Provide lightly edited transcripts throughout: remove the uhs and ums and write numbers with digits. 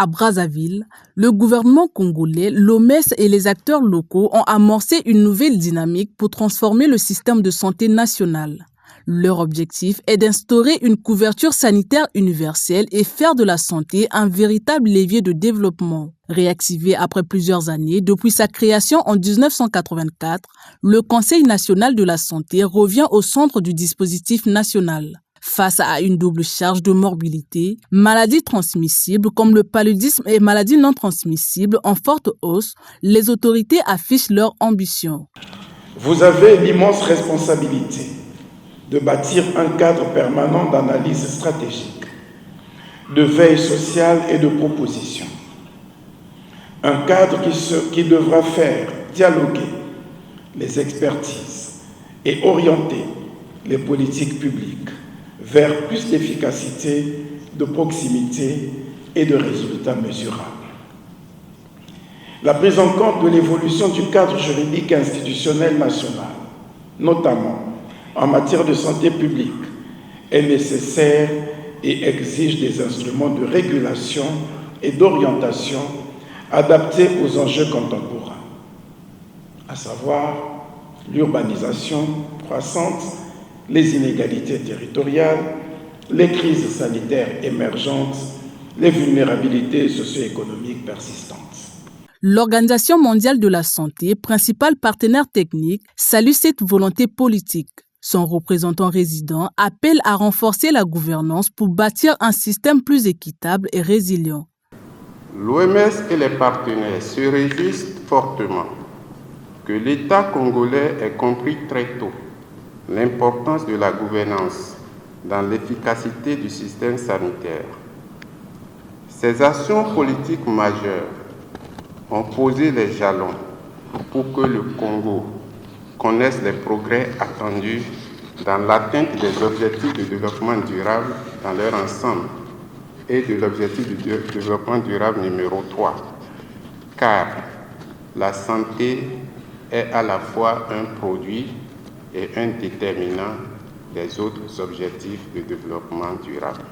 À Brazzaville, le gouvernement congolais, l'OMS et les acteurs locaux ont amorcé une nouvelle dynamique pour transformer le système de santé national. Leur objectif est d'instaurer une couverture sanitaire universelle et faire de la santé un véritable levier de développement. Réactivé après plusieurs années depuis sa création en 1984, le Conseil national de la santé revient au centre du dispositif national. Face à une double charge de morbidité, maladies transmissibles comme le paludisme et maladies non transmissibles en forte hausse, les autorités affichent leur ambition. Vous avez l'immense responsabilité de bâtir un cadre permanent d'analyse stratégique, de veille sociale et de proposition. Un cadre qui devra faire dialoguer les expertises et orienter les politiques publiques vers plus d'efficacité, de proximité et de résultats mesurables. La prise en compte de l'évolution du cadre juridique et institutionnel national, notamment en matière de santé publique, est nécessaire et exige des instruments de régulation et d'orientation adaptés aux enjeux contemporains, à savoir l'urbanisation croissante, les inégalités territoriales, les crises sanitaires émergentes, les vulnérabilités socio-économiques persistantes. L'Organisation mondiale de la santé, principal partenaire technique, salue cette volonté politique. Son représentant résident appelle à renforcer la gouvernance pour bâtir un système plus équitable et résilient. L'OMS et les partenaires se réjouissent fortement que l'État congolais ait compris très tôt l'importance de la gouvernance dans l'efficacité du système sanitaire. Ces actions politiques majeures ont posé les jalons pour que le Congo connaisse les progrès attendus dans l'atteinte des objectifs de développement durable dans leur ensemble et de l'objectif de développement durable numéro 3, car la santé est à la fois un produit et un déterminant des autres objectifs de développement durable.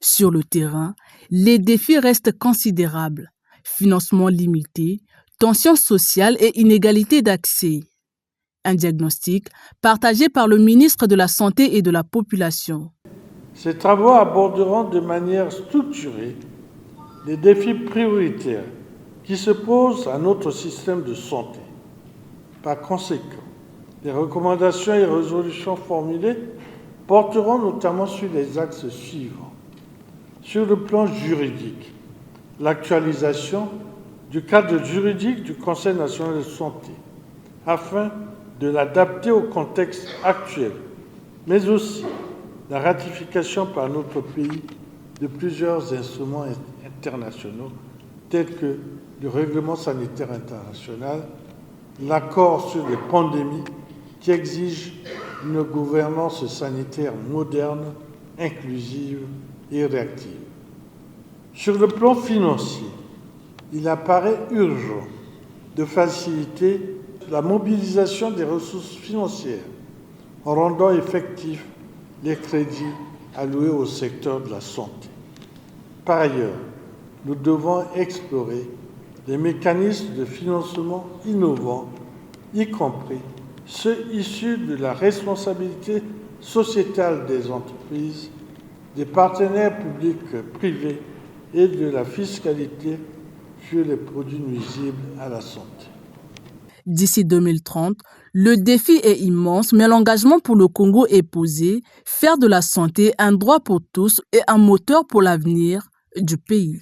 Sur le terrain, les défis restent considérables. Financement limité, tensions sociales et inégalités d'accès. Un diagnostic partagé par le ministre de la Santé et de la Population. Ces travaux aborderont de manière structurée les défis prioritaires qui se posent à notre système de santé. Par conséquent, les recommandations et résolutions formulées porteront notamment sur les axes suivants. Sur le plan juridique, l'actualisation du cadre juridique du Conseil national de santé, afin de l'adapter au contexte actuel, mais aussi la ratification par notre pays de plusieurs instruments internationaux, tels que le Règlement sanitaire international, l'accord sur les pandémies qui exige une gouvernance sanitaire moderne, inclusive et réactive. Sur le plan financier, il apparaît urgent de faciliter la mobilisation des ressources financières en rendant effectifs les crédits alloués au secteur de la santé. Par ailleurs, nous devons explorer des mécanismes de financement innovants, y compris ceux issus de la responsabilité sociétale des entreprises, des partenaires publics privés et de la fiscalité sur les produits nuisibles à la santé. D'ici 2030, le défi est immense, mais l'engagement pour le Congo est posé, faire de la santé un droit pour tous et un moteur pour l'avenir du pays.